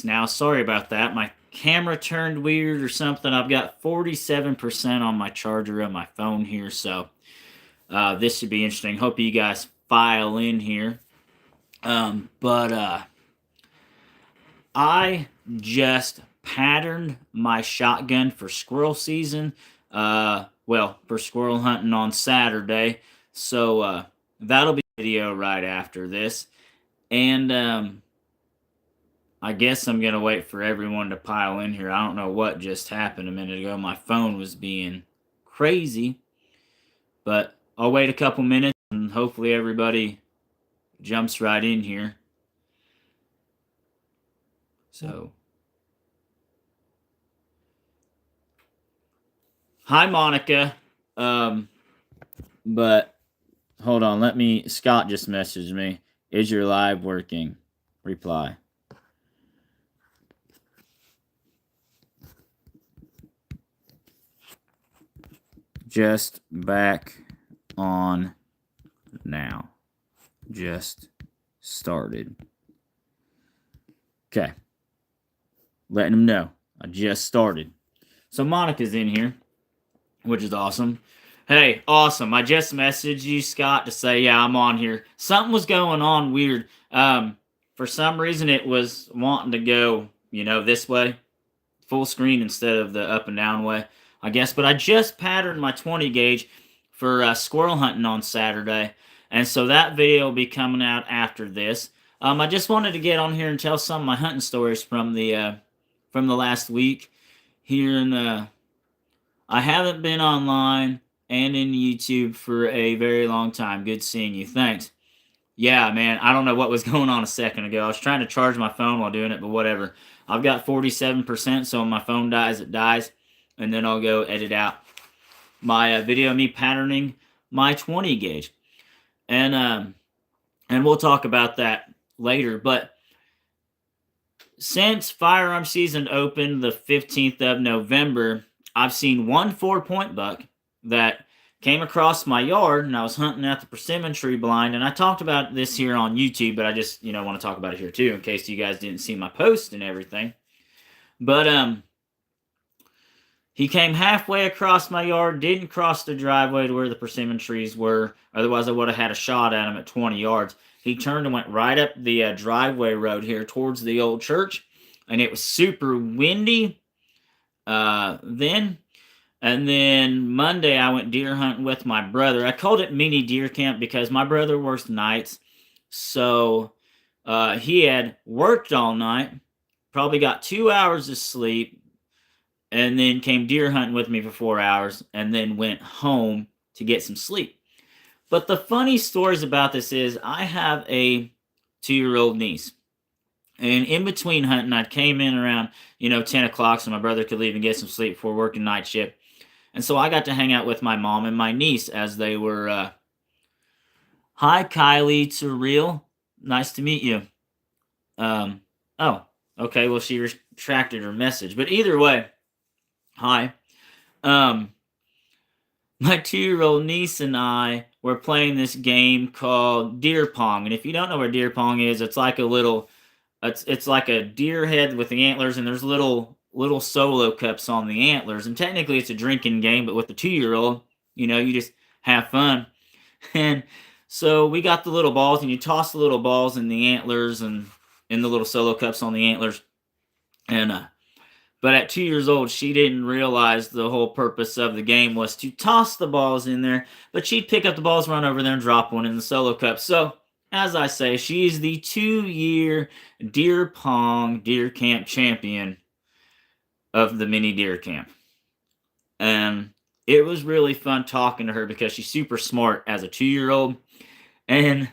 now. Sorry about that. My camera turned weird or something. I've got 47% on my charger of my phone here, so this should be interesting. Hope you guys file in here. But I just patterned my shotgun for squirrel season. For squirrel hunting on Saturday. So that'll be a video right after this. And I guess I'm going to wait for everyone to pile in here. I don't know what just happened a minute ago. My phone was being crazy. But I'll wait a couple minutes and hopefully everybody jumps right in here. So, hi, Monica. But hold on. Scott just messaged me. Is your live working? Reply. Just back on now. Just started. Okay. Letting them know. I just started. So Monica's in here, which is awesome. Hey, awesome. I just messaged you, Scott, to say, yeah, I'm on here. Something was going on weird. For some reason, it was wanting to go, this way, full screen instead of the up and down way, I guess. But I just patterned my 20 gauge for squirrel hunting on Saturday. And so that video will be coming out after this. I just wanted to get on here and tell some of my hunting stories from the last week here in I haven't been online and in YouTube for a very long time. Good seeing you. Thanks. Yeah, man, I don't know what was going on a second ago. I was trying to charge my phone while doing it, but whatever. I've got 47%, so when my phone dies, it dies. And then I'll go edit out my video of me patterning my 20 gauge. And we'll talk about that later. But since firearm season opened the 15th of November, I've seen one 4-point buck that came across my yard, and I was hunting at the persimmon tree blind. And I talked about this here on YouTube, but I just, want to talk about it here too, in case you guys didn't see my post and everything. But he came halfway across my yard, didn't cross the driveway to where the persimmon trees were. Otherwise, I would have had a shot at him at 20 yards. He turned and went right up the driveway road here towards the old church, and it was super windy then. And then Monday, I went deer hunting with my brother. I called it mini deer camp because my brother works nights. So he had worked all night, probably got 2 hours of sleep, and then came deer hunting with me for 4 hours, and then went home to get some sleep. But the funny stories about this is I have a 2-year-old niece. And in between hunting, I came in around, 10 o'clock so my brother could leave and get some sleep before working night shift. And so I got to hang out with my mom and my niece as they were, hi, Kylie, it's real. Nice to meet you. Oh, okay, well, she retracted her message. But either way, hi. My 2-year-old niece and I were playing this game called Deer Pong. And if you don't know where Deer Pong is, it's like a little, it's like a deer head with the antlers, and there's little solo cups on the antlers. And technically it's a drinking game, but with the 2-year-old, you just have fun. And so we got the little balls, and you toss the little balls in the antlers and in the little solo cups on the antlers. And but at 2 years old, she didn't realize the whole purpose of the game was to toss the balls in there, but she'd pick up the balls, run over there, and drop one in the solo cup. So, as I say, she's the 2-year deer pong deer camp champion of the mini deer camp. And it was really fun talking to her because she's super smart as a 2-year-old. And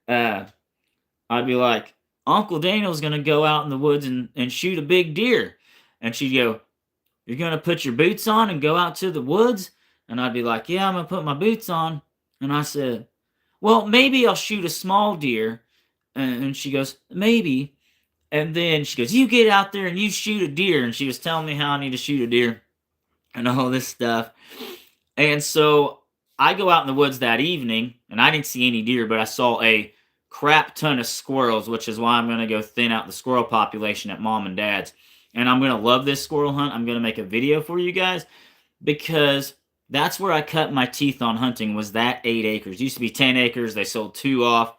I'd be like, Uncle Daniel's going to go out in the woods and shoot a big deer. And she'd go, you're going to put your boots on and go out to the woods? And I'd be like, yeah, I'm going to put my boots on. And I said, well, maybe I'll shoot a small deer. And she goes, maybe. And then she goes, you get out there and you shoot a deer. And she was telling me how I need to shoot a deer and all this stuff. And so I go out in the woods that evening, and I didn't see any deer, but I saw a crap ton of squirrels, which is why I'm going to go thin out the squirrel population at mom and dad's. And I'm going to love this squirrel hunt. I'm going to make a video for you guys because that's where I cut my teeth on hunting, was that 8 acres. It used to be 10 acres. They sold 2 off.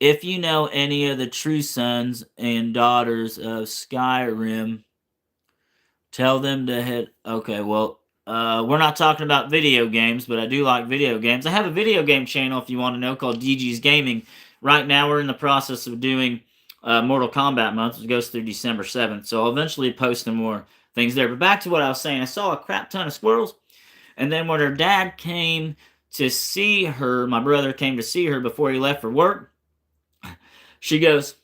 If you know any of the true sons and daughters of Skyrim, tell them to hit. Okay, well, we're not talking about video games, but I do like video games. I have a video game channel, if you want to know, called DG's Gaming. Right now, we're in the process of doing Mortal Kombat month, which goes through December 7th. So I'll eventually post some more things there. But back to what I was saying, I saw a crap ton of squirrels. And then when her dad came to see her, my brother came to see her before he left for work, she goes,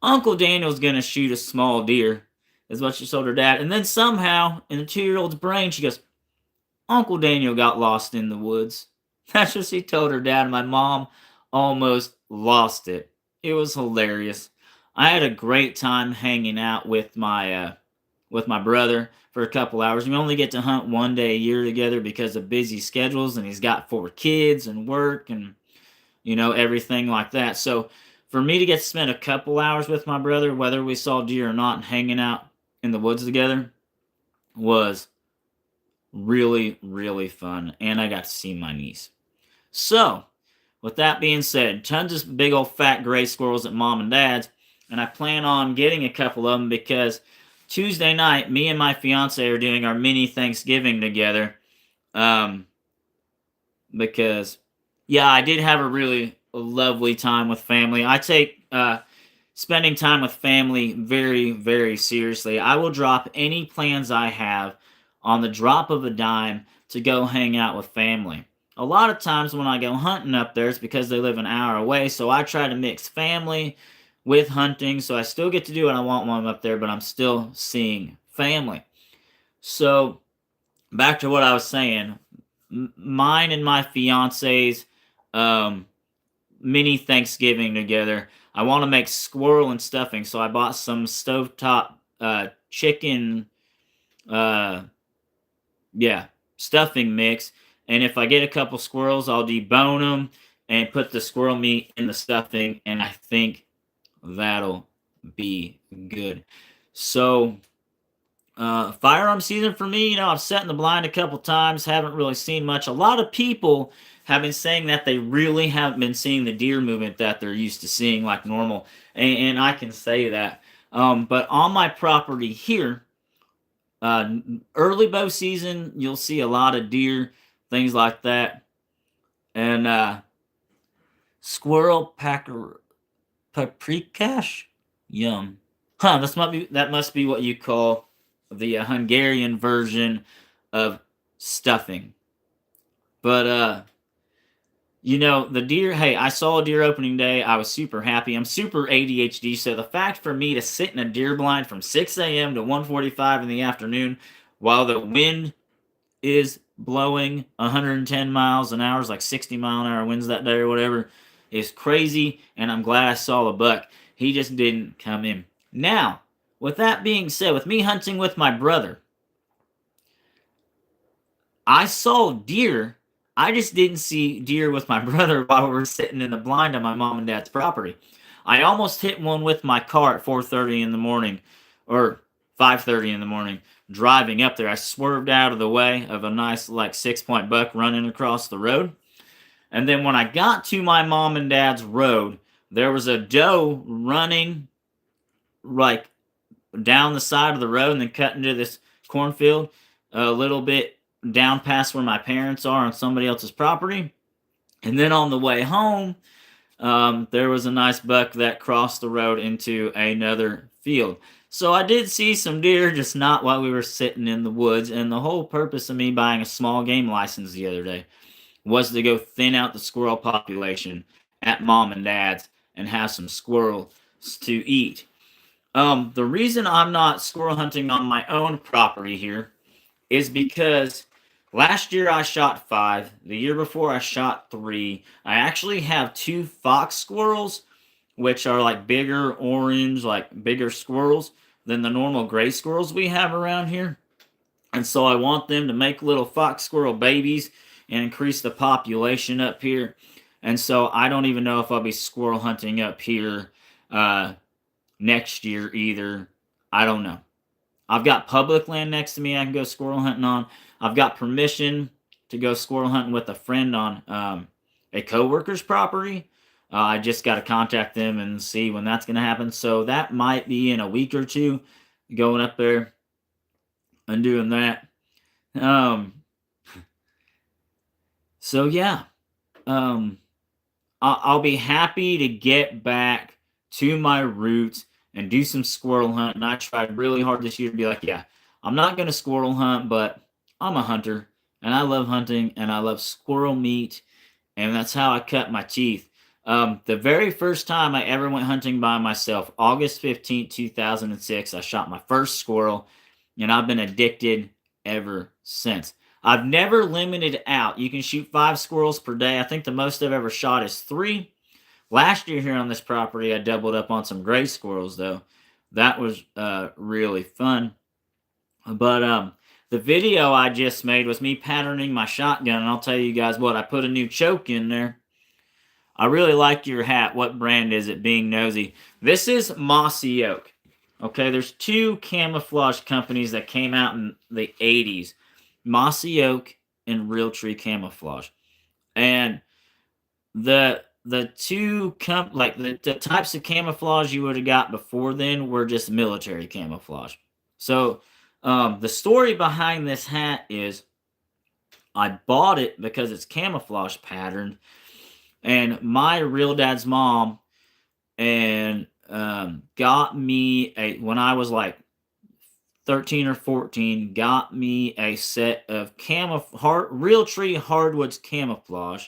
Uncle Daniel's going to shoot a small deer, is what she told her dad. And then somehow, in the 2-year-old's brain, she goes, Uncle Daniel got lost in the woods. That's what she told her dad. My mom almost lost it. It was hilarious. I had a great time hanging out with my brother for a couple hours. We only get to hunt one day a year together because of busy schedules, and he's got 4 kids and work and, everything like that. So for me to get to spend a couple hours with my brother, whether we saw deer or not, and hanging out in the woods together was really, really fun. And I got to see my niece. So, with that being said, tons of big old fat gray squirrels at mom and dad's. And I plan on getting a couple of them because Tuesday night, me and my fiance are doing our mini Thanksgiving together. Because, yeah, I did have a really lovely time with family. I take spending time with family very, very seriously. I will drop any plans I have on the drop of a dime to go hang out with family. A lot of times when I go hunting up there, it's because they live an hour away, so I try to mix family with hunting, so I still get to do what I want while I'm up there, but I'm still seeing family. So, back to what I was saying, mine and my fiance's mini Thanksgiving together. I want to make squirrel and stuffing, so I bought some stovetop chicken, stuffing mix. And if I get a couple squirrels, I'll debone them and put the squirrel meat in the stuffing, and I think that'll be good. So, firearm season for me, I've sat in the blind a couple times, haven't really seen much. A lot of people have been saying that they really haven't been seeing the deer movement that they're used to seeing like normal, and I can say that. But on my property here, early bow season, you'll see a lot of deer, things like that, and squirrel paprikash, yum. That must be what you call the Hungarian version of stuffing. But the deer, hey, I saw a deer opening day. I was super happy. I'm super ADHD, so the fact for me to sit in a deer blind from 6 a.m. to 1:45 in the afternoon while the wind is blowing 110 miles an hour, like 60-mile-an-hour winds that day or whatever, is crazy, and I'm glad I saw a buck. He just didn't come in. Now, with that being said, with me hunting with my brother, I saw deer. I just didn't see deer with my brother while we were sitting in the blind on my mom and dad's property. I almost hit one with my car at 4:30 in the morning, or 5:30 in the morning, driving up there. I swerved out of the way of a nice, 6-point buck running across the road. And then when I got to my mom and dad's road, there was a doe running, down the side of the road and then cut into this cornfield a little bit down past where my parents are on somebody else's property. And then on the way home, there was a nice buck that crossed the road into another field. So I did see some deer, just not while we were sitting in the woods. And the whole purpose of me buying a small game license the other day was to go thin out the squirrel population at mom and dad's and have some squirrels to eat. The reason I'm not squirrel hunting on my own property here is because last year I shot 5. The year before I shot 3. I actually have 2 fox squirrels, which are bigger orange, bigger squirrels than the normal gray squirrels we have around here. And so I want them to make little fox squirrel babies and increase the population up here. And so I don't even know if I'll be squirrel hunting up here next year either. I don't know. I've got public land next to me I can go squirrel hunting on. I've got permission to go squirrel hunting with a friend on a coworker's property. I just got to contact them and see when that's going to happen. So that might be in a week or two, going up there and doing that. So yeah, I'll be happy to get back to my roots and do some squirrel hunting. I tried really hard this year to be like, yeah, I'm not going to squirrel hunt, but I'm a hunter and I love hunting and I love squirrel meat. And that's how I cut my teeth. The very first time I ever went hunting by myself, August 15th, 2006, I shot my first squirrel and I've been addicted ever since. I've never limited out. You can shoot 5 squirrels per day. I think the most I've ever shot is 3. Last year here on this property, I doubled up on some gray squirrels, though. That was really fun. But the video I just made was me patterning my shotgun, and I'll tell you guys what, I put a new choke in there. I really like your hat. What brand is it, being nosy? This is Mossy Oak. Okay, there's 2 camouflage companies that came out in the 80s. Mossy Oak and Realtree Camouflage. And the two the types of camouflage you would have got before then were just military camouflage. So the story behind this hat is I bought it because it's camouflage patterned, and my real dad's mom and got me when I was like 13 or 14, got me a set of Realtree hardwoods camouflage.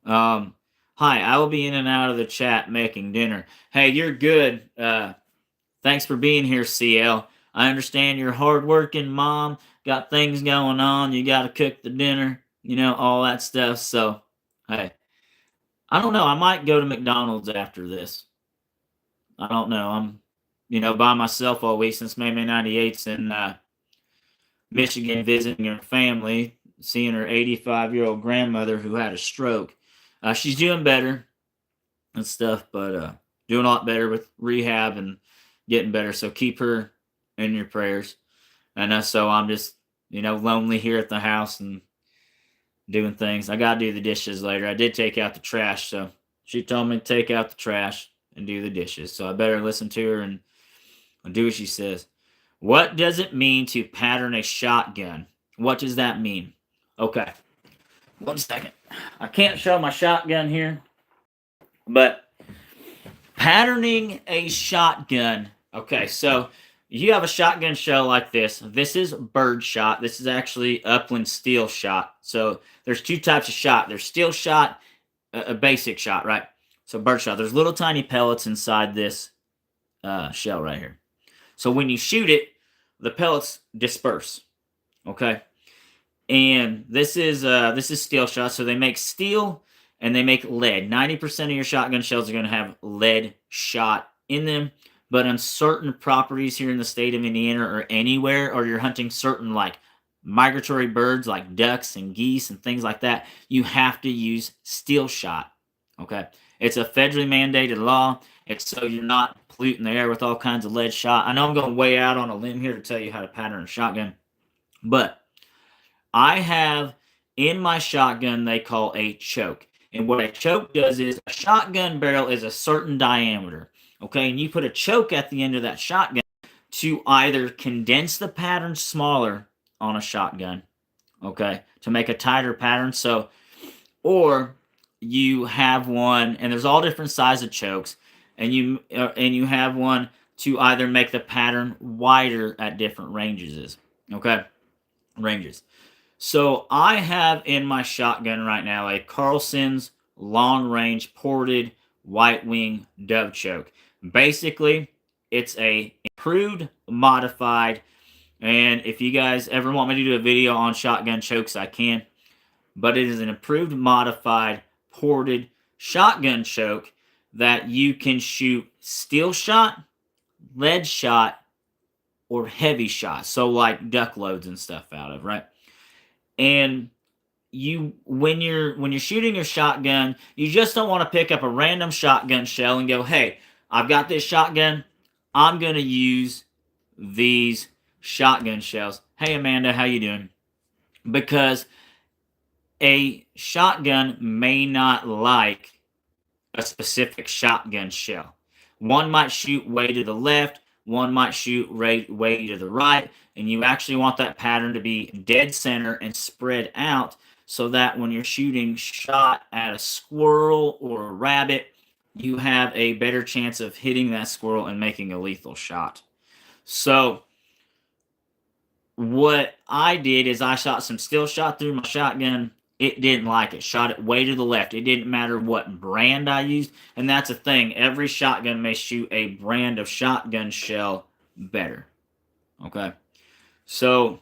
Hi, I will be in and out of the chat making dinner. Hey, you're good. Thanks for being here, CL. I understand you're hardworking mom, got things going on, you got to cook the dinner, all that stuff. So, hey, I don't know. I might go to McDonald's after this. I don't know. I'm by myself all week since May 98's in Michigan visiting her family, seeing her 85-year-old grandmother who had a stroke. She's doing better and stuff, but doing a lot better with rehab and getting better. So keep her in your prayers. And so I'm just, lonely here at the house and doing things. I got to do the dishes later. I did take out the trash, so she told me to take out the trash and do the dishes. So I better listen to her and do what she says. What does it mean to pattern a shotgun? What does that mean? Okay. 1 second. I can't show my shotgun here, but patterning a shotgun. Okay, so you have a shotgun shell like this. This is bird shot. This is actually upland steel shot. So there's 2 types of shot. There's steel shot, a basic shot, right? So bird shot. There's little tiny pellets inside this shell right here. So when you shoot it, the pellets disperse. Okay, and this is steel shot. So they make steel and they make lead. 90% of your shotgun shells are going to have lead shot in them. But on certain properties here in the state of Indiana or anywhere, or you're hunting certain like migratory birds like ducks and geese and things like that, you have to use steel shot. Okay, it's a federally mandated law. It's so you're not polluting the air with all kinds of lead shot. I know I'm going way out on a limb here to tell you how to pattern a shotgun, but I have in my shotgun they call a choke. And what a choke does is a shotgun barrel is a certain diameter. Okay, and you put a choke at the end of that shotgun to either condense the pattern smaller on a shotgun, okay, to make a tighter pattern. So, or you have one, and there's all different sizes of chokes, and you have one to either make the pattern wider at different ranges. Okay, ranges. So I have in my shotgun right now a Carlson's long range ported white wing dove choke. Basically, it's a improved, modified, and if you guys ever want me to do a video on shotgun chokes, I can. But it is an improved, modified, ported shotgun choke that you can shoot steel shot, lead shot, or heavy shot. So like duck loads and stuff out of, right? And when you're shooting your shotgun, you just don't want to pick up a random shotgun shell and go, "Hey, I've got this shotgun. I'm going to use these shotgun shells." Hey Amanda, how you doing? Because a shotgun may not like a specific shotgun shell. One might shoot way to the left, one might shoot way to the right, and you actually want that pattern to be dead center and spread out so that when you're shooting shot at a squirrel or a rabbit, you have a better chance of hitting that squirrel and making a lethal shot. So what I did is I shot some still shot through my shotgun. It didn't like it. Shot it way to the left. It didn't matter what brand I used. And that's a thing. Every shotgun may shoot a brand of shotgun shell better. Okay. So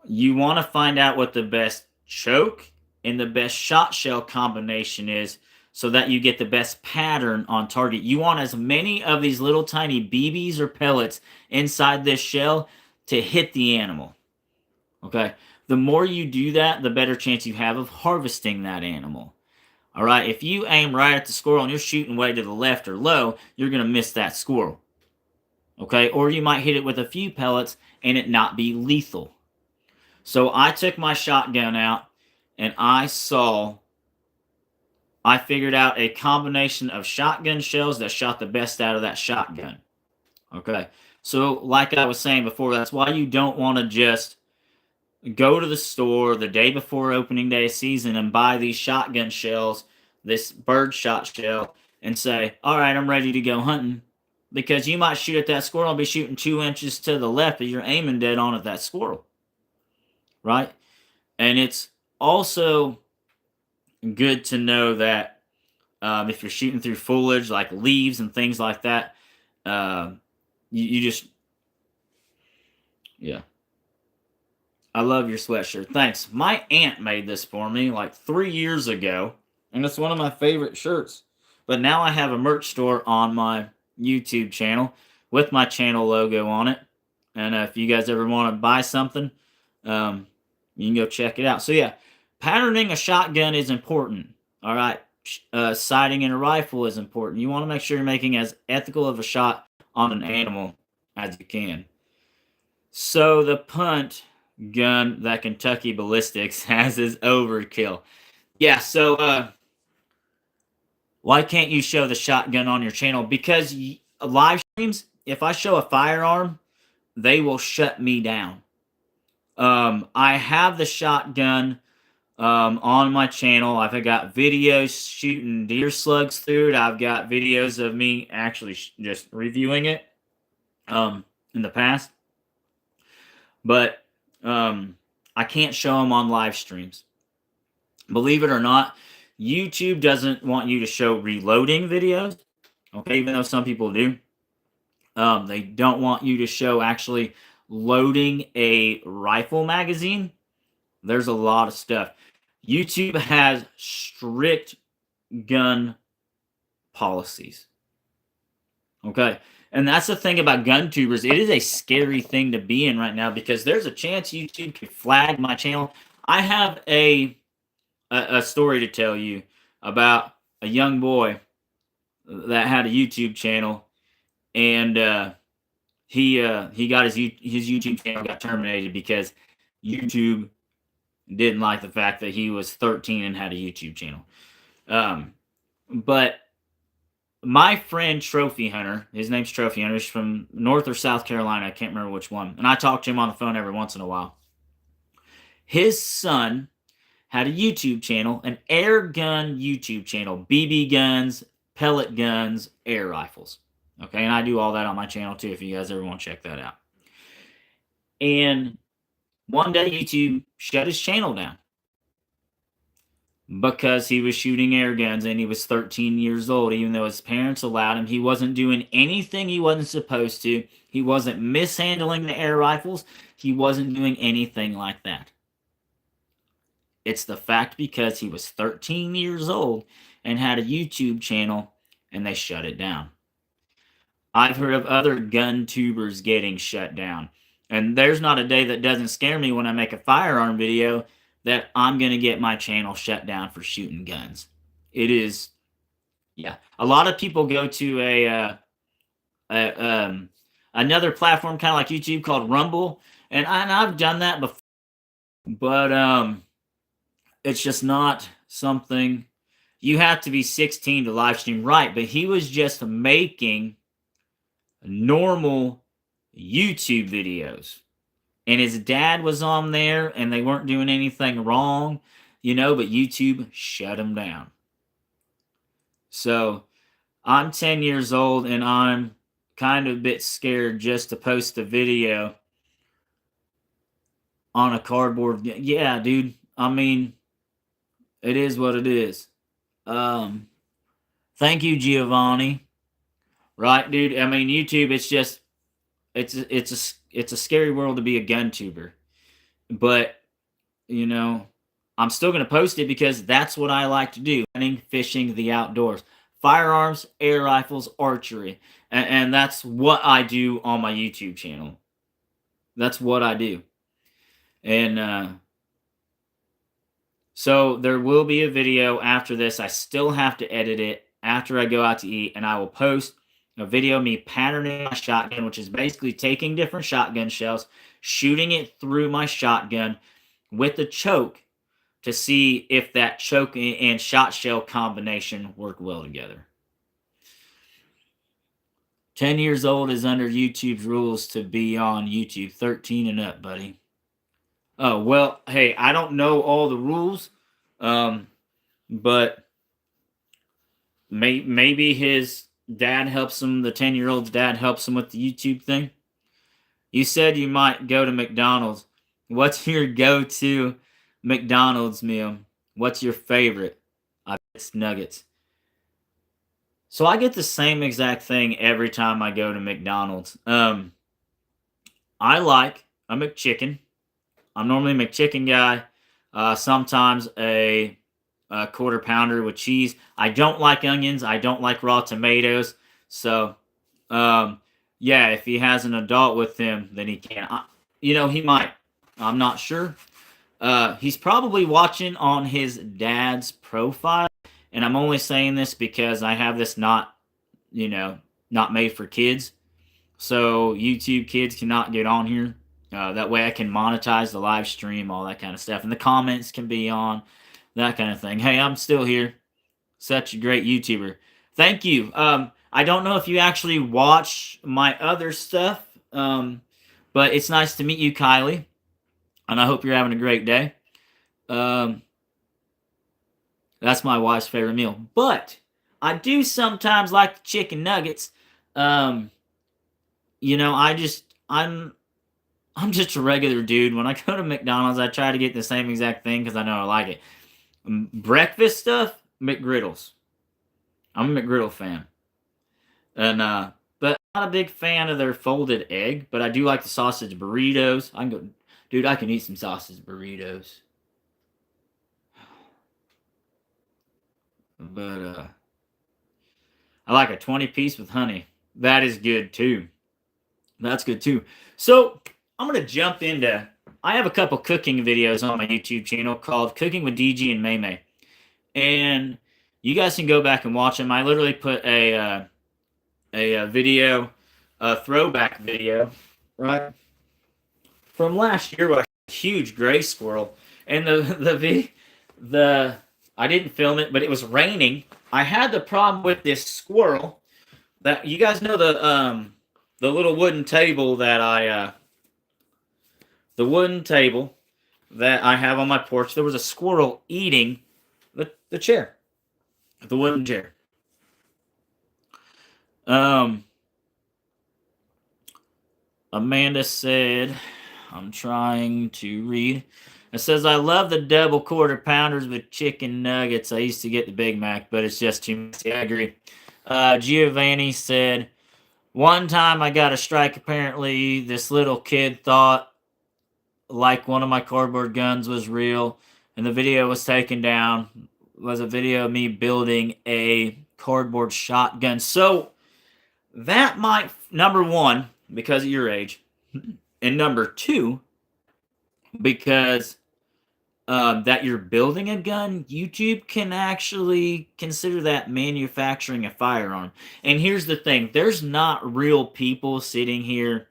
you want to find out what the best choke and the best shot shell combination is so that you get the best pattern on target. You want as many of these little tiny BBs or pellets inside this shell to hit the animal. Okay? The more you do that, the better chance you have of harvesting that animal. All right? If you aim right at the squirrel and you're shooting way to the left or low, you're going to miss that squirrel. Okay? Or you might hit it with a few pellets and it not be lethal. So I took my shotgun out and I figured out a combination of shotgun shells that shot the best out of that shotgun. Okay. So like I was saying before, that's why you don't want to just go to the store the day before opening day of season and buy these shotgun shells, this bird shot shell, and say, all right, I'm ready to go hunting. Because you might shoot at that squirrel and be shooting 2 inches to the left, but you're aiming dead on at that squirrel. Right? And it's also good to know that if you're shooting through foliage like leaves and things like that, you just, yeah. I love your sweatshirt. Thanks. My aunt made this for me like 3 years ago, and it's one of my favorite shirts. But now I have a merch store on my YouTube channel with my channel logo on it. And if you guys ever want to buy something, you can go check it out. So yeah, patterning a shotgun is important. All right. Sighting in a rifle is important. You want to make sure you're making as ethical of a shot on an animal as you can. So the punt gun that Kentucky Ballistics has is overkill. Yeah, so why can't you show the shotgun on your channel? Because live streams, if I show a firearm, they will shut me down. I have the shotgun on my channel. I've got videos shooting deer slugs through it. I've got videos of me actually just reviewing it in the past. But I can't show them on live streams. Believe it or not, YouTube doesn't want you to show reloading videos. Okay, even though some people do. They don't want you to show actually loading a rifle magazine. There's a lot of stuff. YouTube has strict gun policies. Okay. And that's the thing about gun tubers. It is a scary thing to be in right now because there's a chance YouTube could flag my channel. I have a story to tell you about a young boy that had a YouTube channel, and he got his YouTube channel got terminated because YouTube didn't like the fact that he was 13 and had a YouTube channel. But my friend Trophy Hunter, his name's Trophy Hunter, he's from North or South Carolina, I can't remember which one, and I talk to him on the phone every once in a while. His son had a YouTube channel, an air gun YouTube channel, BB guns, pellet guns, air rifles. Okay, and I do all that on my channel too if you guys ever want to check that out. And one day YouTube shut his channel down because he was shooting air guns and he was 13 years old, even though his parents allowed him. He wasn't doing anything he wasn't supposed to. He wasn't mishandling the air rifles. He wasn't doing anything like that. It's the fact because he was 13 years old and had a YouTube channel and they shut it down. I've heard of other gun tubers getting shut down. And there's not a day that doesn't scare me when I make a firearm video that I'm going to get my channel shut down for shooting guns. It is, yeah. A lot of people go to a another platform kind of like YouTube called Rumble, and I've done that before, but it's just not something. You have to be 16 to live stream, right? But he was just making normal YouTube videos, and his dad was on there, and they weren't doing anything wrong, but YouTube shut him down. So I'm 10 years old, and I'm kind of a bit scared just to post a video on a cardboard. Yeah, dude. I mean, it is what it is. Thank you, Giovanni. Right, dude. I mean, YouTube. It's a scary world to be a gun tuber, but I'm still gonna post it because that's what I like to do: hunting, fishing, the outdoors, firearms, air rifles, archery, and that's what I do on my YouTube channel. That's what I do, and so there will be a video after this. I still have to edit it after I go out to eat, and I will post a video of me patterning my shotgun, which is basically taking different shotgun shells, shooting it through my shotgun with a choke to see if that choke and shot shell combination work well together. 10 years old is under YouTube's rules to be on YouTube. 13 and up, buddy. Oh, well, hey, I don't know all the rules, but maybe his dad helps him, the 10-year-old's dad helps him with the YouTube thing. You said you might go to McDonald's. What's your go-to McDonald's meal? What's your favorite? I bet it's nuggets. So I get the same exact thing every time I go to McDonald's. I like a McChicken. I'm normally a McChicken guy. Sometimes a quarter pounder with cheese. I don't like onions. I don't like raw tomatoes. So, yeah, if he has an adult with him, then he can. He might. I'm not sure. He's probably watching on his dad's profile. And I'm only saying this because I have this not made for kids. So YouTube kids cannot get on here. That way I can monetize the live stream, all that kind of stuff. And the comments can be on, that kind of thing. Hey, I'm still here. Such a great YouTuber. Thank you. I don't know if you actually watch my other stuff, but it's nice to meet you, Kylie. And I hope you're having a great day. That's my wife's favorite meal. But I do sometimes like the chicken nuggets. I'm just a regular dude. When I go to McDonald's, I try to get the same exact thing because I know I like it. Breakfast stuff, McGriddles. I'm a McGriddle fan. And but I'm not a big fan of their folded egg, but I do like the sausage burritos. I can eat some sausage burritos. But I like a 20-piece with honey. That is good too. That's good too. So I'm gonna jump into. I have a couple cooking videos on my YouTube channel called "Cooking with DG and Maymay," and you guys can go back and watch them. I literally put a video, a throwback video, right from last year with a huge gray squirrel, and the I didn't film it, but it was raining. I had the problem with this squirrel that you guys know the little wooden table that I have on my porch. There was a squirrel eating the chair, the wooden chair. Amanda said, I'm trying to read. It says, I love the double quarter pounders with chicken nuggets. I used to get the Big Mac, but it's just too messy. I agree. Giovanni said, one time I got a strike. Apparently, this little kid thought like one of my cardboard guns was real, and the video was taken down. It was a video of me building a cardboard shotgun. So that might, number one, because of your age, And number two, because that you're building a gun, YouTube can actually consider that manufacturing a firearm. And here's the thing, there's not real people sitting here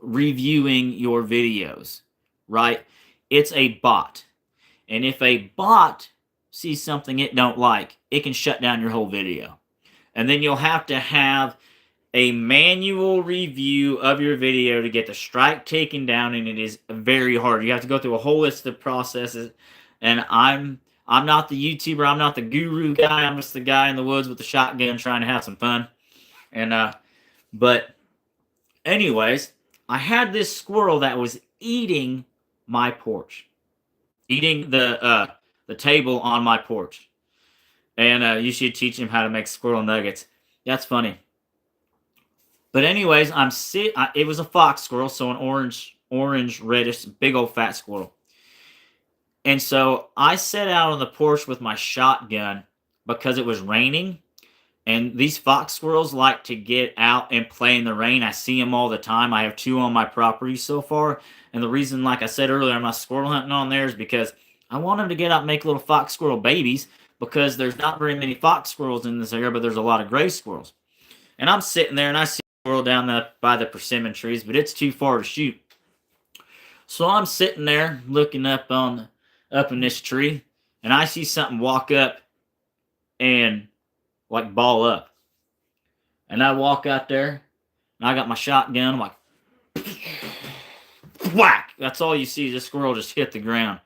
reviewing your videos, right? It's a bot. And if a bot sees something it don't like, it can shut down your whole video. And then you'll have to have a manual review of your video to get the strike taken down, and it is very hard. You have to go through a whole list of processes, and I'm not the YouTuber, I'm not the guru guy, I'm just the guy in the woods with the shotgun trying to have some fun. And but anyways, I had this squirrel that was eating my porch, eating the table on my porch, and you should teach him how to make squirrel nuggets. That's funny. But anyways, it was a fox squirrel, so an orange, reddish, big old fat squirrel. And so I set out on the porch with my shotgun because it was raining. And these fox squirrels like to get out and play in the rain. I see them all the time. I have 2 on my property so far. And the reason, like I said earlier, I'm not squirrel hunting on there is because I want them to get out and make little fox squirrel babies, because there's not very many fox squirrels in this area, but there's a lot of gray squirrels. And I'm sitting there and I see down by the persimmon trees, but it's too far to shoot. So I'm sitting there looking up in this tree, and I see something walk up and like ball up. And I walk out there, and I got my shotgun. I'm like, whack! That's all you see. This squirrel just hit the ground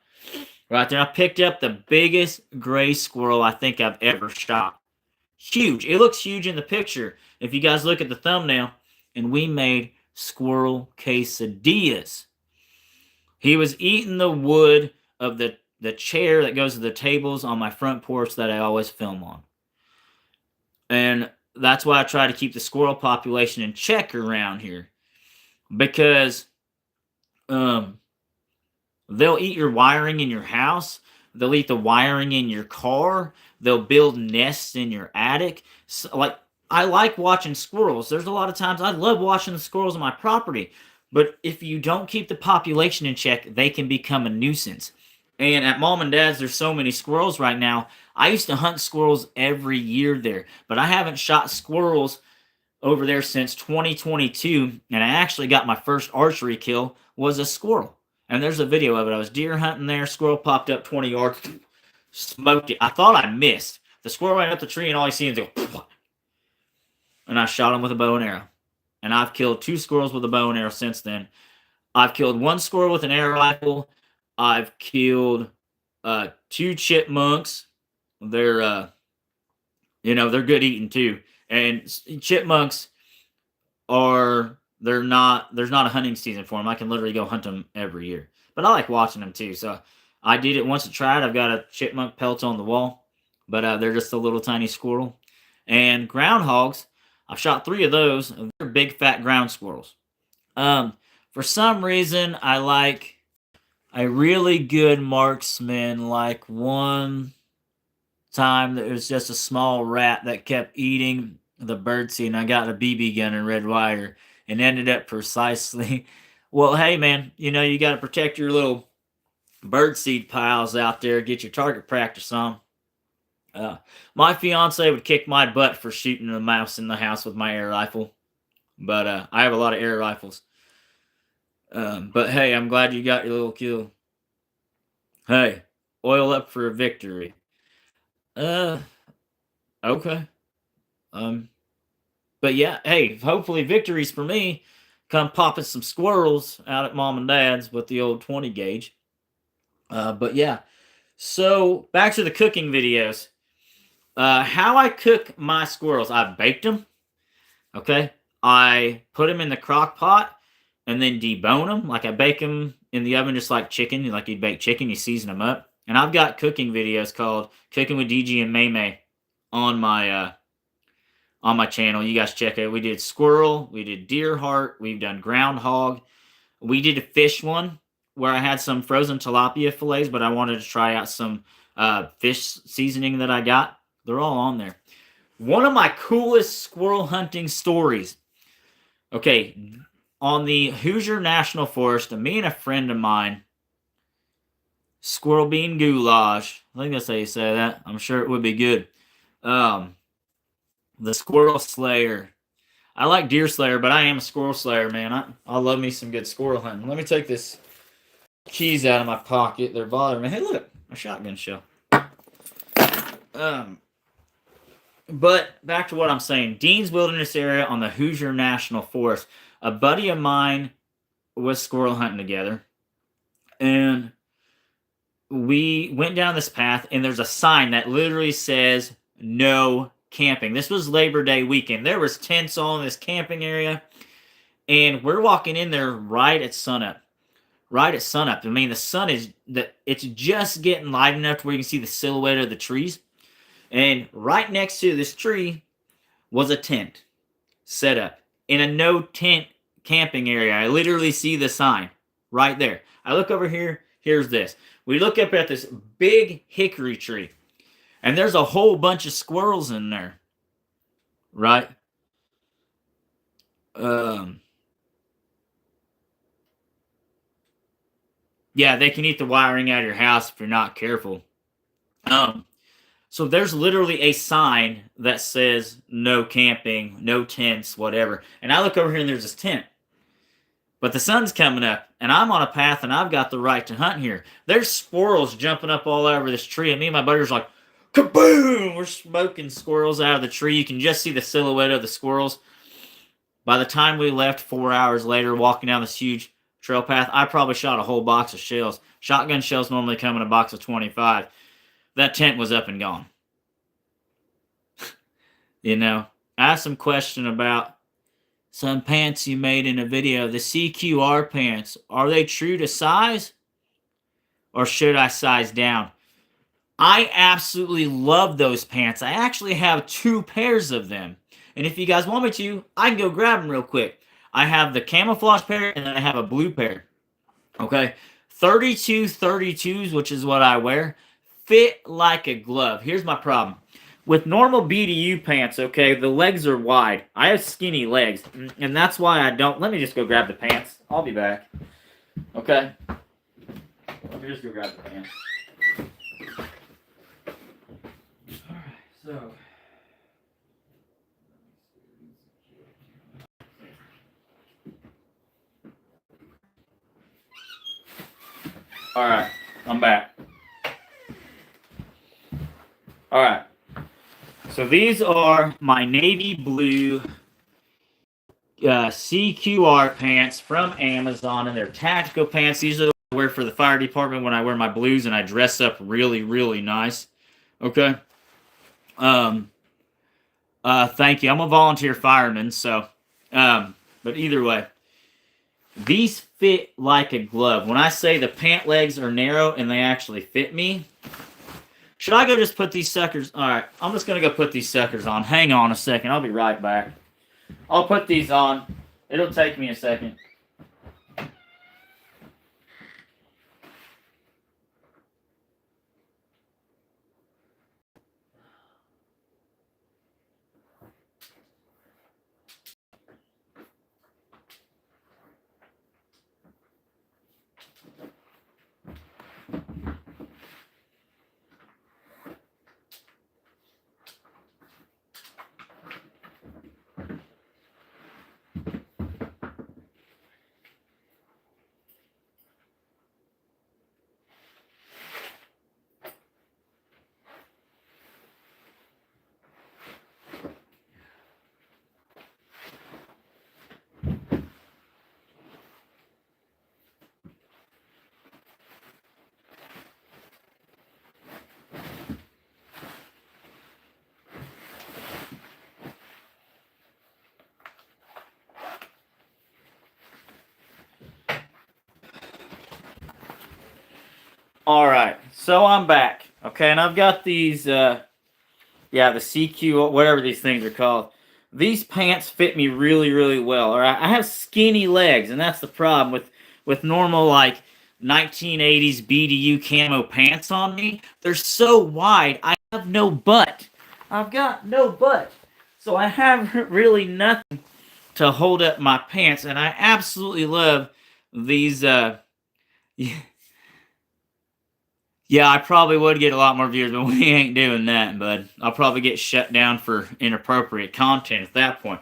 right there. I picked up the biggest gray squirrel I think I've ever shot. Huge. It looks huge in the picture if you guys look at the thumbnail. And we made squirrel quesadillas. He was eating the wood of the chair that goes to the tables on my front porch that I always film on. And that's why I try to keep the squirrel population in check around here, because they'll eat your wiring in your house. They'll eat the wiring in your car. They'll build nests in your attic. So, I like watching squirrels. There's a lot of times I love watching the squirrels on my property. But if you don't keep the population in check, they can become a nuisance. And at Mom and Dad's, there's so many squirrels right now. I used to hunt squirrels every year there, but I haven't shot squirrels over there since 2022. And I actually got my first archery kill was a squirrel. And there's a video of it. I was deer hunting there. Squirrel popped up 20 yards, smoked it. I thought I missed. The squirrel went up the tree, and all I see is go, and I shot him with a bow and arrow. And I've killed 2 squirrels with a bow and arrow since then. I've killed 1 squirrel with an air rifle. I've killed 2 chipmunks. They're they're good eating too. And chipmunks there's not a hunting season for them. I can literally go hunt them every year. But I like watching them too. So I did it once to try it. I've got a chipmunk pelt on the wall, but they're just a little tiny squirrel. And groundhogs, I've shot 3 of those. They're big fat ground squirrels. For some reason, I like a really good marksman. Like one time, there was just a small rat that kept eating the birdseed, and I got a BB gun and red wire, and ended up precisely. Well, hey man, you got to protect your little birdseed piles out there. Get your target practice on. My fiance would kick my butt for shooting a mouse in the house with my air rifle, but I have a lot of air rifles. But hey, I'm glad you got your little kill. Hey, oil up for a victory. Okay. But yeah, hey, hopefully victories for me. Come popping some squirrels out at Mom and Dad's with the old 20 gauge. But yeah, so back to the cooking videos. How I cook my squirrels, I baked them. Okay, I put them in the crock pot and then debone them. Like I bake them in the oven just like chicken. Like you'd bake chicken, you season them up. And I've got cooking videos called Cooking with DG and May on my channel. You guys check it. We did squirrel, we did deer heart, we've done groundhog. We did a fish one where I had some frozen tilapia fillets, but I wanted to try out some fish seasoning that I got. They're all on there. One of my coolest squirrel hunting stories. Okay, on the Hoosier National Forest, me and a friend of mine, squirrel bean goulash. I think that's how you say that. I'm sure it would be good. Um, the Squirrel Slayer. I like Deer Slayer, but I am a Squirrel Slayer, man. I love me some good squirrel hunting. Let me take this keys out of my pocket. They're bothering me. Hey, look, a shotgun shell. But back to what I'm saying. Dean's Wilderness area on the Hoosier National Forest. A buddy of mine was squirrel hunting together, and we went down this path, and there's a sign that literally says no camping. This was Labor Day weekend. There was tents all in this camping area, and we're walking in there right at sunup. Right at sunup. I mean, the sun it's just getting light enough to where you can see the silhouette of the trees. And right next to this tree was a tent set up in a no tent camping area. I literally see the sign right there. I look over here. Here's this. We look up at this big hickory tree, and there's a whole bunch of squirrels in there. Right? Yeah, they can eat the wiring out of your house if you're not careful. So there's literally a sign that says no camping, no tents, whatever. And I look over here and there's this tent. But the sun's coming up, and I'm on a path, and I've got the right to hunt here. There's squirrels jumping up all over this tree, and me and my buddies are like, kaboom! We're smoking squirrels out of the tree. You can just see the silhouette of the squirrels. By the time we left 4 hours later, walking down this huge trail path, I probably shot a whole box of shells. Shotgun shells normally come in a box of 25. That tent was up and gone. You know, I have some question about some pants you made in a video. The CQR pants, are they true to size? Or should I size down? I absolutely love those pants. I actually have 2 pairs of them. And if you guys want me to, I can go grab them real quick. I have the camouflage pair, and then I have a blue pair. Okay? 32 32s, which is what I wear, fit like a glove. Here's my problem. With normal BDU pants, okay, the legs are wide. I have skinny legs, and that's why I don't... Let me just go grab the pants. I'll be back. Okay? Let me just go grab the pants. Alright, so... Alright, I'm back. Alright. So these are my navy blue CQR pants from Amazon, and they're tactical pants. These are the I wear for the fire department when I wear my blues and I dress up really, really nice. Okay? Thank you. I'm a volunteer fireman, so... but either way. These fit like a glove. When I say the pant legs are narrow and they actually fit me... Should I go just put these suckers... Alright, I'm just going to go put these suckers on. Hang on a second. I'll be right back. I'll put these on. It'll take me a second. Alright, so I'm back. Okay, and I've got these, the CQ, whatever these things are called. These pants fit me really, really well. Alright, I have skinny legs, and that's the problem with normal, like, 1980s BDU camo pants on me. They're so wide, I have no butt. I've got no butt. So I have really nothing to hold up my pants, and I absolutely love these. Yeah, I probably would get a lot more viewers, but we ain't doing that, bud. I'll probably get shut down for inappropriate content at that point.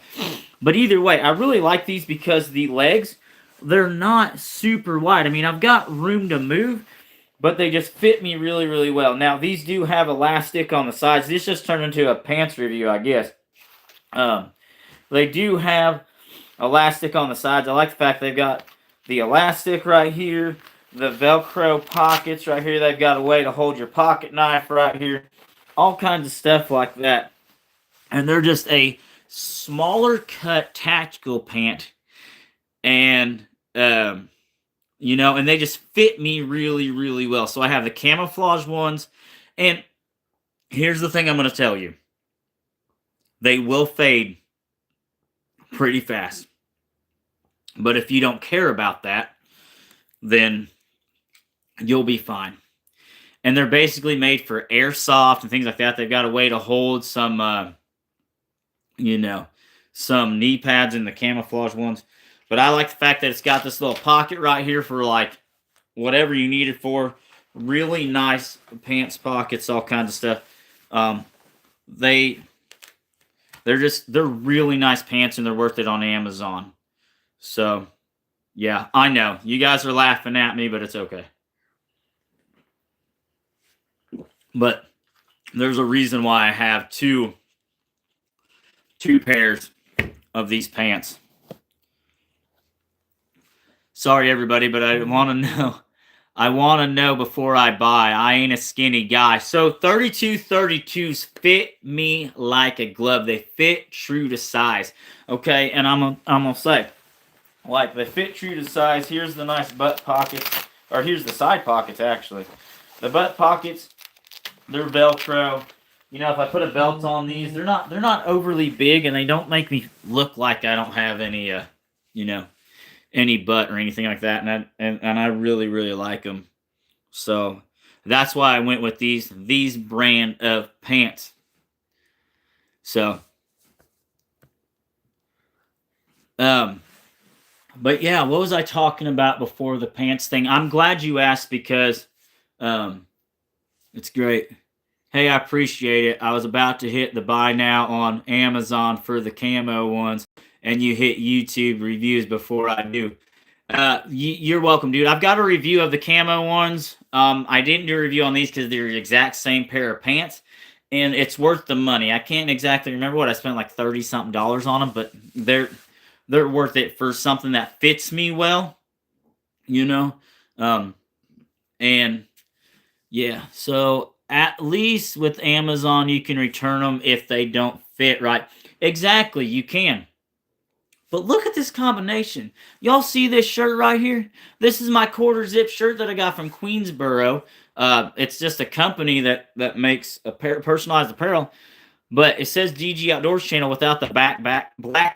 But either way, I really like these because the legs, they're not super wide. I mean, I've got room to move, but they just fit me really, really well. Now, these do have elastic on the sides. This just turned into a pants review, I guess. They do have elastic on the sides. I like the fact they've got the elastic right here, the Velcro pockets right here. They've got a way to hold your pocket knife right here. All kinds of stuff like that. And they're just a smaller cut tactical pant. And, you know, and they just fit me really, really well. So I have the camouflage ones. And here's the thing I'm going to tell you. They will fade pretty fast. But if you don't care about that, then you'll be fine. And they're basically made for airsoft and things like that. They've got a way to hold some, you know, some knee pads in the camouflage ones. But I like the fact that it's got this little pocket right here for like whatever you need it for. Really nice pants pockets, all kinds of stuff. They're really nice pants and they're worth it on Amazon. So, yeah, I know. You guys are laughing at me, but it's okay. But there's a reason why I have two pairs of these pants. Sorry, everybody, but I want to know. I want to know before I buy. I ain't a skinny guy. So 3232s fit me like a glove. They fit true to size. Okay, and I'm gonna say, like, they fit true to size. Here's the nice butt pockets, or here's the side pockets actually. The butt pockets, they're Velcro. You know, if I put a belt on these, they're not overly big, and they don't make me look like I don't have any, you know, any butt or anything like that. And I really, really like them. So that's why I went with these brand of pants. So, but yeah, what was I talking about before the pants thing? I'm glad you asked because, it's great. Hey, I appreciate it. I was about to hit the buy now on Amazon for the camo ones, and you hit YouTube reviews before I do. You're welcome, dude. I've got a review of the camo ones. I didn't do a review on these because they're the exact same pair of pants, and it's worth the money. I can't exactly remember what I spent, like $30-something on them, but they're worth it for something that fits me well, you know. And yeah, so at least with Amazon, you can return them if they don't fit right. Exactly, you can. But look at this combination. Y'all see this shirt right here? This is my quarter zip shirt that I got from Queensboro. It's just a company that makes personalized apparel. But it says DG Outdoors channel without the black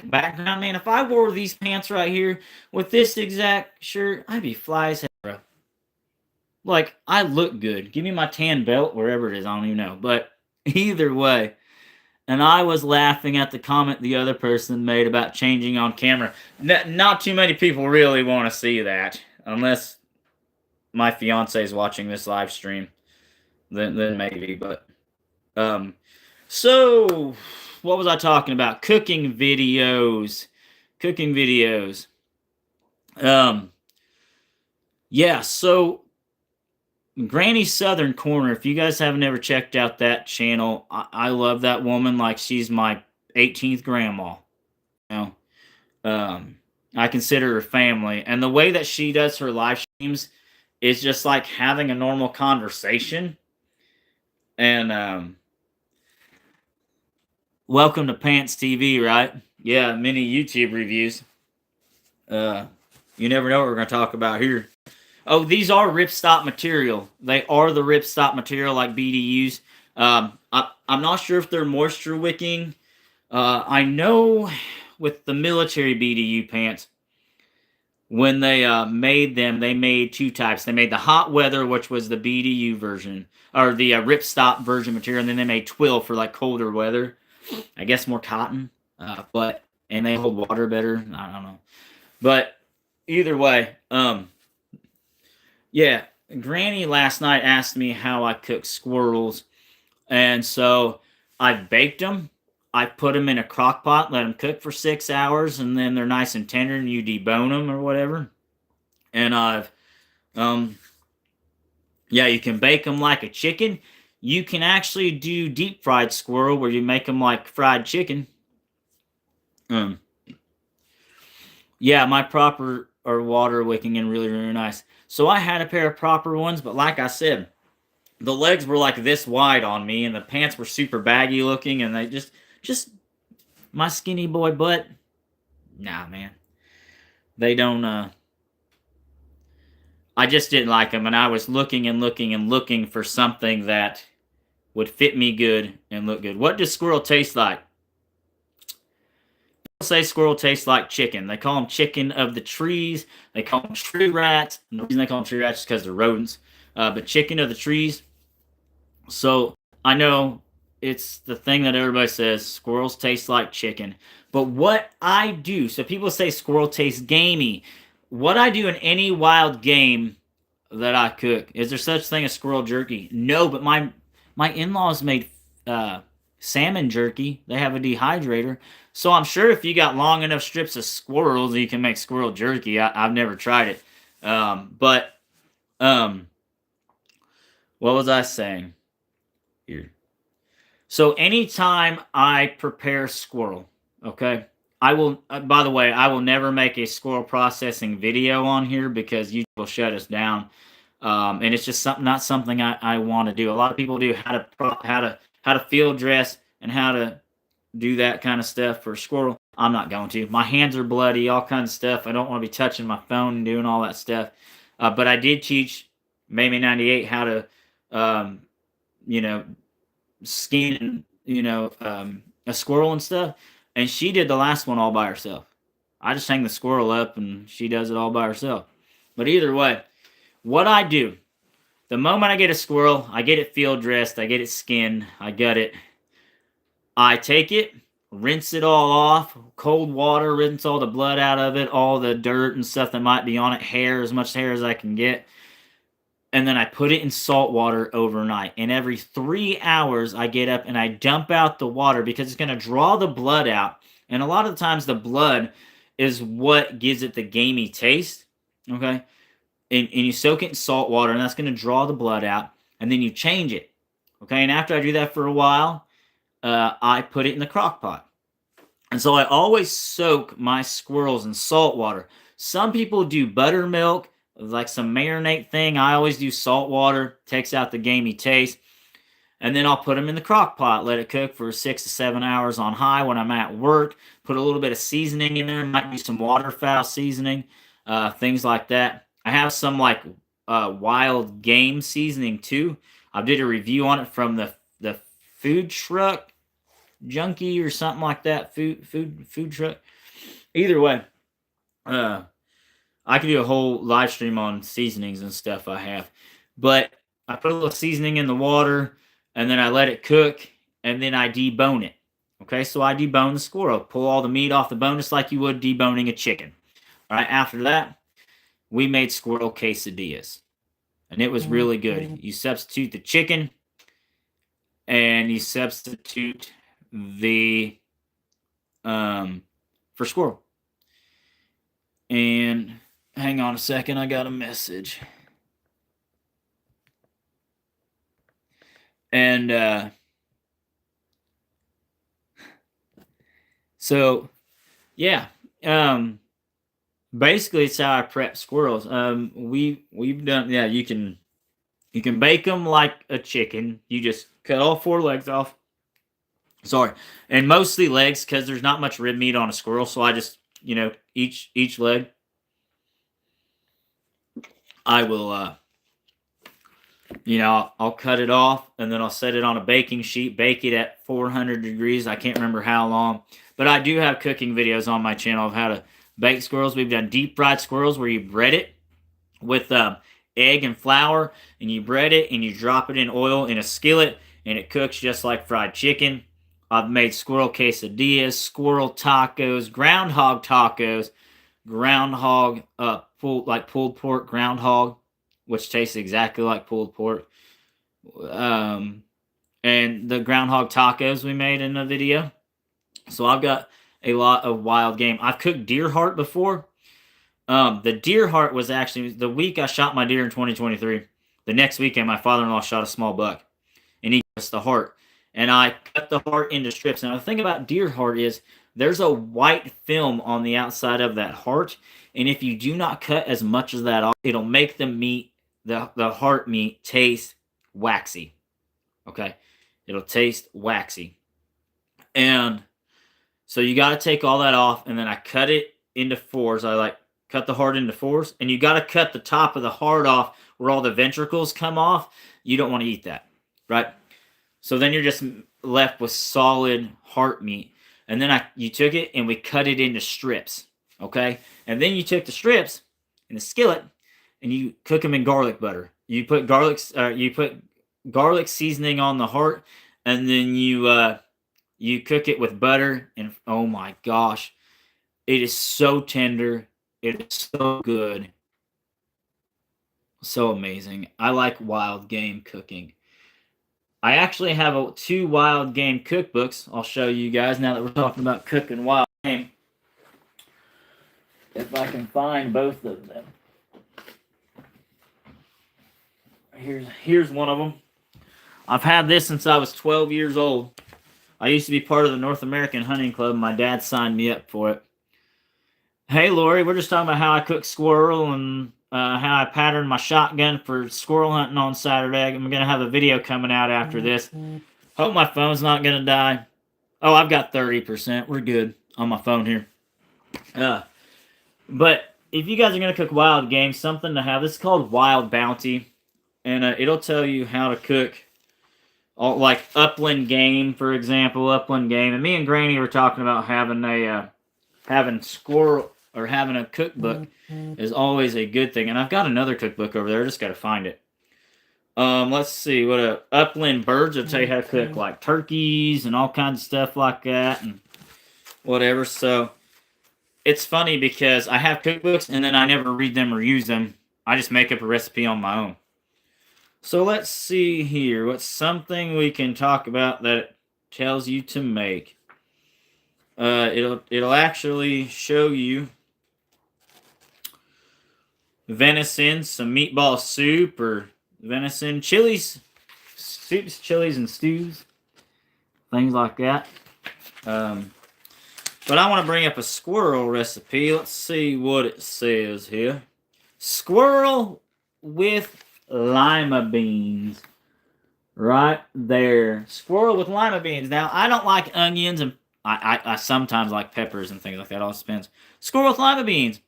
background. Man, if I wore these pants right here with this exact shirt, I'd be fly as hell, bro. Like, I look good. Give me my tan belt, wherever it is, I don't even know. But either way, and I was laughing at the comment the other person made about changing on camera. Not too many people really want to see that, unless my fiance is watching this live stream. Then maybe, but so what was I talking about? Cooking videos. Yeah, so Granny Southern Corner, if you guys haven't ever checked out that channel, I love that woman like she's my 18th grandma. You know, I consider her family. And the way that she does her live streams is just like having a normal conversation. And welcome to Pants TV, right? Yeah, many YouTube reviews. You never know what we're going to talk about here. Oh, these are ripstop material. They are the ripstop material like BDUs. I'm not sure if they're moisture wicking. I know with the military BDU pants, when they made them, they made two types. They made the hot weather, which was the BDU version, or the ripstop version material, and then they made twill for like colder weather. I guess more cotton. and they hold water better. I don't know. But either way, yeah, Granny last night asked me how I cook squirrels, and so I baked them. I put them in a crock pot, let them cook for 6 hours, and then they're nice and tender, and you debone them or whatever. And um, yeah, you can bake them like a chicken. You can actually do deep fried squirrel where you make them like fried chicken. Um, yeah, my proper are water wicking and really, really nice. So I had a pair of proper ones, but like I said, the legs were like this wide on me, and the pants were super baggy looking, and they just my skinny boy butt. Nah, man, they don't. I just didn't like them, and I was looking and looking and looking for something that would fit me good and look good. What does squirrel taste like? People say squirrel tastes like chicken. They call them chicken of the trees. They call them tree rats. And the reason they call them tree rats is because they're rodents. But chicken of the trees. So I know it's the thing that everybody says squirrels taste like chicken. But what I do, so people say squirrel tastes gamey. What I do in any wild game that I cook, is there such thing as squirrel jerky? No, but my in-laws made salmon jerky. They have a dehydrator. So I'm sure if you got long enough strips of squirrels, you can make squirrel jerky. I've never tried it. But what was I saying here? So anytime I prepare squirrel, okay, I will, by the way, I will never make a squirrel processing video on here because YouTube will shut us down. And it's just not something I want to do. A lot of people do how to field dress and how to do that kind of stuff for squirrel. I'm not going to. My hands are bloody, all kinds of stuff. I don't want to be touching my phone and doing all that stuff. But I did teach Mamie 98 how to, you know, skin, a squirrel and stuff. And she did the last one all by herself. I just hang the squirrel up and she does it all by herself. But either way, what I do, the moment I get a squirrel, I get it field dressed, I get it skinned, I gut it. I take it, rinse it all off, cold water, rinse all the blood out of it, all the dirt and stuff that might be on it, hair, as much hair as I can get. And then I put it in salt water overnight. And every 3 hours, I get up and I dump out the water because it's going to draw the blood out. And a lot of the times, the blood is what gives it the gamey taste. Okay? And you soak it in salt water, and that's going to draw the blood out. And then you change it. Okay? And after I do that for a while, I put it in the crock pot. And so I always soak my squirrels in salt water. Some people do buttermilk, like some marinade thing. I always do salt water, takes out the gamey taste. And then I'll put them in the crock pot, let it cook for 6 to 7 hours on high when I'm at work. Put a little bit of seasoning in there, might be some waterfowl seasoning, things like that. I have some like wild game seasoning too. I did a review on it from the food truck junkie or something like that. Food truck. Either way, I could do a whole live stream on seasonings and stuff I have. But I put a little seasoning in the water, and then I let it cook, and then I debone it. Okay, so I debone the squirrel. Pull all the meat off the bone just like you would deboning a chicken. All right, after that, we made squirrel quesadillas. And it was really good. You substitute the chicken, and you substitute the for squirrel. And hang on a second, I got a message. And so yeah, basically it's how I prep squirrels. We've done, yeah, you can bake them like a chicken. You just cut all 4 legs off. Sorry, and mostly legs because there's not much rib meat on a squirrel. So I just, each leg, I will, I'll cut it off and then I'll set it on a baking sheet, bake it at 400 degrees. I can't remember how long, but I do have cooking videos on my channel of how to bake squirrels. We've done deep fried squirrels where you bread it with egg and flour, and you bread it and you drop it in oil in a skillet, and it cooks just like fried chicken. I've made squirrel quesadillas, squirrel tacos, groundhog pulled pork groundhog, which tastes exactly like pulled pork. And the groundhog tacos we made in the video. So I've got a lot of wild game. I've cooked deer heart before. The deer heart was actually the week I shot my deer in 2023. The next weekend, my father-in-law shot a small buck, and he gave us the heart. And I cut the heart into strips. And the thing about deer heart is there's a white film on the outside of that heart. And if you do not cut as much of that off, it'll make the meat, the heart meat, taste waxy. Okay? It'll taste waxy. And so you got to take all that off, and then I cut it into fours. I cut the heart into fours, and you got to cut the top of the heart off where all the ventricles come off. You don't want to eat that, right? So then you're just left with solid heart meat. And then you took it and we cut it into strips, okay? And then you took the strips in the skillet and you cook them in garlic butter. You put garlic seasoning on the heart, and then you cook it with butter, and oh my gosh, it is so tender. It is so good. So amazing. I like wild game cooking. I actually have 2 wild game cookbooks I'll show you guys now that we're talking about cooking wild game. If I can find both of them. Here's one of them. I've had this since I was 12 years old. I used to be part of the North American Hunting Club. My dad signed me up for it. Hey, Lori, we're just talking about how I cook squirrel and how I patterned my shotgun for squirrel hunting on Saturday. I'm going to have a video coming out after this. Hope my phone's not going to die. Oh, I've got 30%. We're good on my phone here. But if you guys are going to cook wild game, something to have. This is called Wild Bounty. And it'll tell you how to cook like upland game, for example, upland game. And me and Granny were talking about having squirrel or having a cookbook is always a good thing. And I've got another cookbook over there. I just got to find it. Let's see what upland birds will tell you how to cook like turkeys and all kinds of stuff like that and whatever. So it's funny because I have cookbooks and then I never read them or use them. I just make up a recipe on my own. So let's see here. What's something we can talk about that it tells you to make? It'll actually show you venison, some meatball soup, or venison chilies, soups, chilies, and stews, things like that. But I want to bring up a squirrel recipe. Let's see what it says here. Squirrel with lima beans. Right there. Squirrel with lima beans. Now, I don't like onions, and I sometimes like peppers and things like that. All depends. Squirrel with lima beans.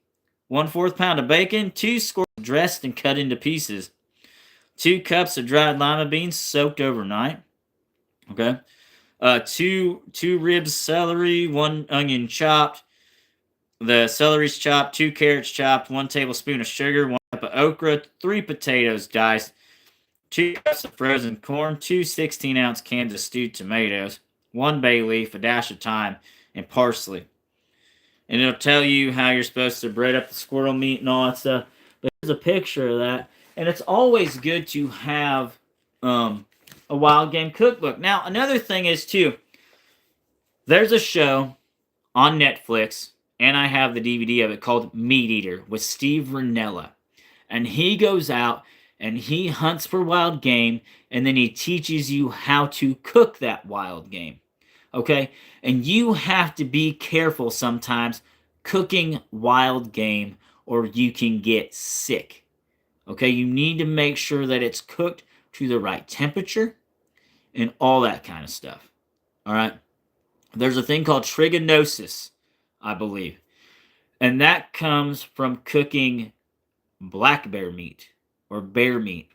1/4 pound of bacon. 2 squirrels dressed and cut into pieces. 2 cups of dried lima beans soaked overnight. Okay. 2 ribs celery. 1 onion chopped. The celery's chopped. 2 carrots chopped. 1 tablespoon of sugar. 1 cup of okra. 3 potatoes diced. 2 cups of frozen corn. 2 16-ounce cans of stewed tomatoes. 1 bay leaf. A dash of thyme. And parsley. And it'll tell you how you're supposed to bread up the squirrel meat and all that stuff. But here's a picture of that. And it's always good to have a wild game cookbook. Now, another thing is, too, there's a show on Netflix, and I have the DVD of it, called Meat Eater with Steve Rinella. And he goes out and he hunts for wild game, and then he teaches you how to cook that wild game. Okay? And you have to be careful sometimes cooking wild game, or you can get sick. Okay? You need to make sure that it's cooked to the right temperature and all that kind of stuff. All right? There's a thing called trichinosis, I believe. And that comes from cooking black bear meat or bear meat.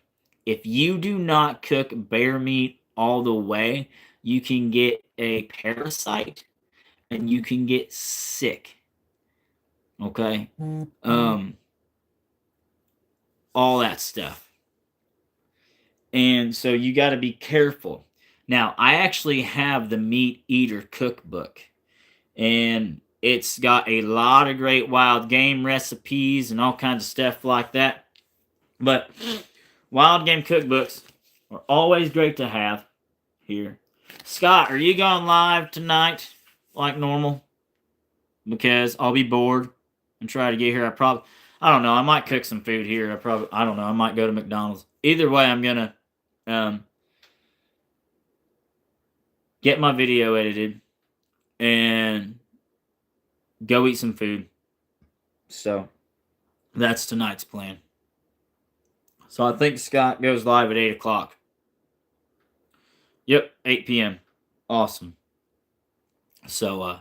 If you do not cook bear meat all the way, you can get a parasite and you can get sick. Okay? All that stuff. And so you got to be careful. Now, I actually have the Meat Eater cookbook, and it's got a lot of great wild game recipes and all kinds of stuff like that. But wild game cookbooks are always great to have here. Scott, are you going live tonight like normal? Because I'll be bored and try to get here. I don't know. I might cook some food here. I don't know. I might go to McDonald's. Either way, I'm gonna um, get my video edited and go eat some food. So that's tonight's plan. So I think Scott goes live at 8 o'clock. Yep, 8 p.m. Awesome. So,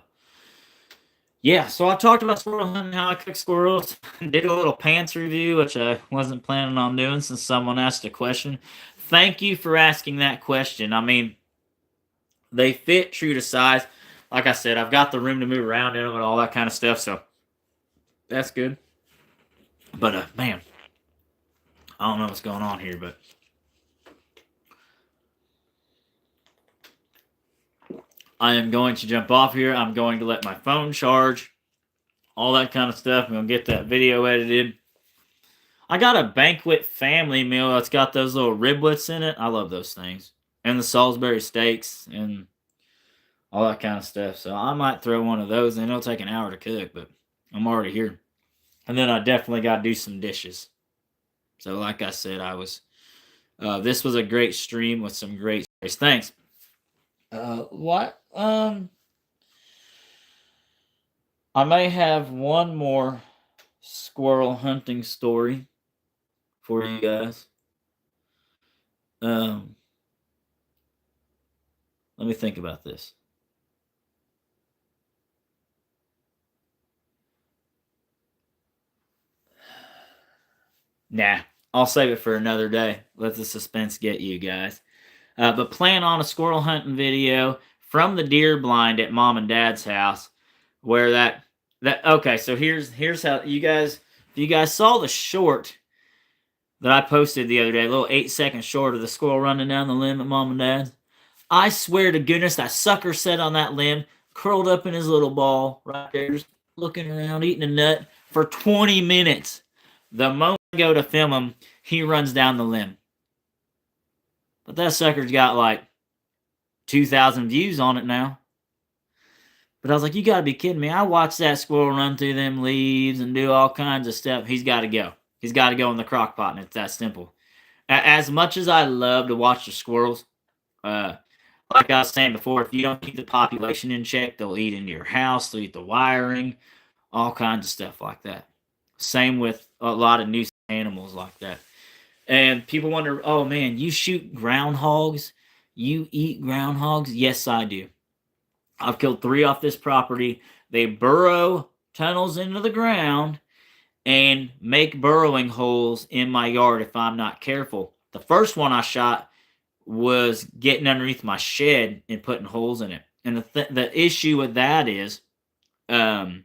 yeah, so I talked about squirrel hunting, how I cook squirrels. Did a little pants review, which I wasn't planning on doing since someone asked a question. Thank you for asking that question. I mean, they fit true to size. Like I said, I've got the room to move around in them and all that kind of stuff, so that's good. But, man, I don't know what's going on here, but I am going to jump off here. I'm going to let my phone charge, all that kind of stuff. I'm going to get that video edited. I got a banquet family meal that's got those little riblets in it. I love those things. And the Salisbury steaks and all that kind of stuff. So I might throw one of those in. It'll take an hour to cook, but I'm already here. And then I definitely got to do some dishes. So like I said, this was a great stream with some great stories. Thanks. What? I may have one more squirrel hunting story for you guys. Let me think about this. Nah, I'll save it for another day. Let the suspense get you guys. But plan on a squirrel hunting video from the deer blind at mom and dad's house, where that okay. So here's how you guys, if you guys saw the short that I posted the other day, a little 8-second short of the squirrel running down the limb at mom and dad's. I swear to goodness, that sucker sat on that limb, curled up in his little ball right there, just looking around, eating a nut for 20 minutes. The moment I go to film him, he runs down the limb. But that sucker's got like 2,000 views on it now. But I was like, you gotta be kidding me. I watched that squirrel run through them leaves and do all kinds of stuff. He's got to go. He's got to go in the crock pot, and it's that simple. As much as I love to watch the squirrels, like I was saying before, if you don't keep the population in check, they'll eat into your house, they'll eat the wiring, all kinds of stuff like that. Same with a lot of new animals like that. And people wonder, oh man, you shoot groundhogs? You eat groundhogs? Yes, I do. I've killed 3 off this property. They burrow tunnels into the ground and make burrowing holes in my yard if I'm not careful. The first one I shot was getting underneath my shed and putting holes in it. And the issue with that is that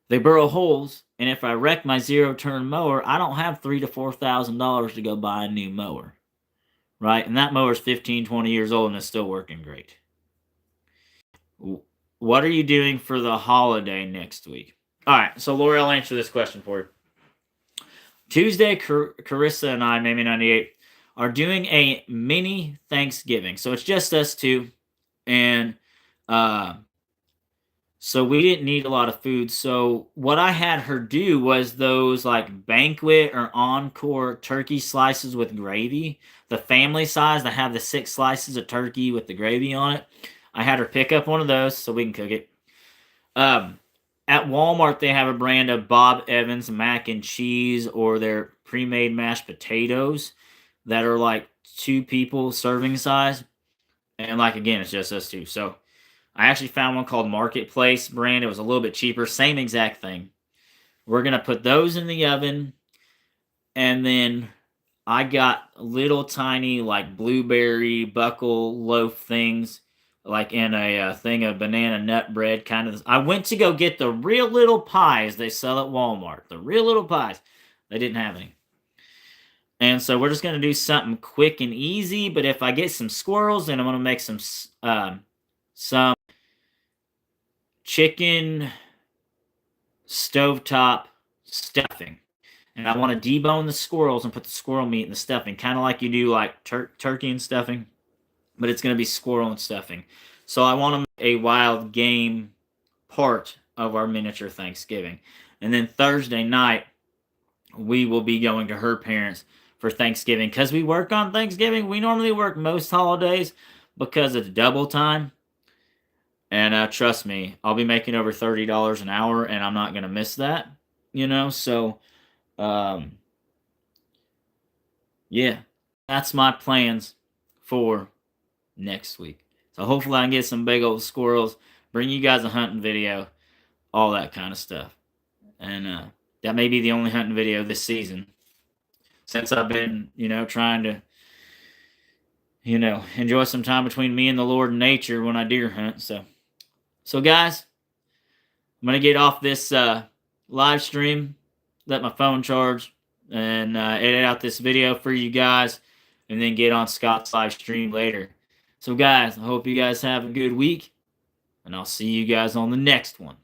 they burrow holes, and if I wreck my 0-turn mower, I don't have $3,000 to $4,000 to go buy a new mower, right? And that mower's 15, 20 years old and it's still working great. What are you doing for the holiday next week? All right, so Lori, I'll answer this question for you. Tuesday, Carissa and I, maybe 98, are doing a mini Thanksgiving. So it's just us two, and so we didn't need a lot of food. So what I had her do was those like banquet or encore turkey slices with gravy, the family size that have the 6 slices of turkey with the gravy on it. I had her pick up one of those so we can cook it. At Walmart, they have a brand of Bob Evans mac and cheese or their pre-made mashed potatoes that are like 2 people serving size. And like, again, it's just us two. So I actually found one called Marketplace brand. It was a little bit cheaper. Same exact thing. We're going to put those in the oven. And then I got little tiny like blueberry buckle loaf things, like in a thing of banana nut bread kind of. I went to go get the real little pies they sell at Walmart. The real little pies. They didn't have any. And so we're just going to do something quick and easy. But if I get some squirrels, then I'm going to make some chicken stovetop stuffing. And I want to debone the squirrels and put the squirrel meat in the stuffing, kind of like you do like turkey and stuffing, but it's going to be squirrel and stuffing. So I want to make a wild game part of our miniature Thanksgiving. And then Thursday night, we will be going to her parents for Thanksgiving because we work on Thanksgiving. We normally work most holidays because it's double time. And trust me, I'll be making over $30 an hour, and I'm not going to miss that, So, yeah, that's my plans for next week. So hopefully I can get some big old squirrels, bring you guys a hunting video, all that kind of stuff. And that may be the only hunting video this season since I've been, trying to, enjoy some time between me and the Lord and nature when I deer hunt. So guys, I'm going to get off this live stream, let my phone charge, and edit out this video for you guys, and then get on Scott's live stream later. So guys, I hope you guys have a good week, and I'll see you guys on the next one.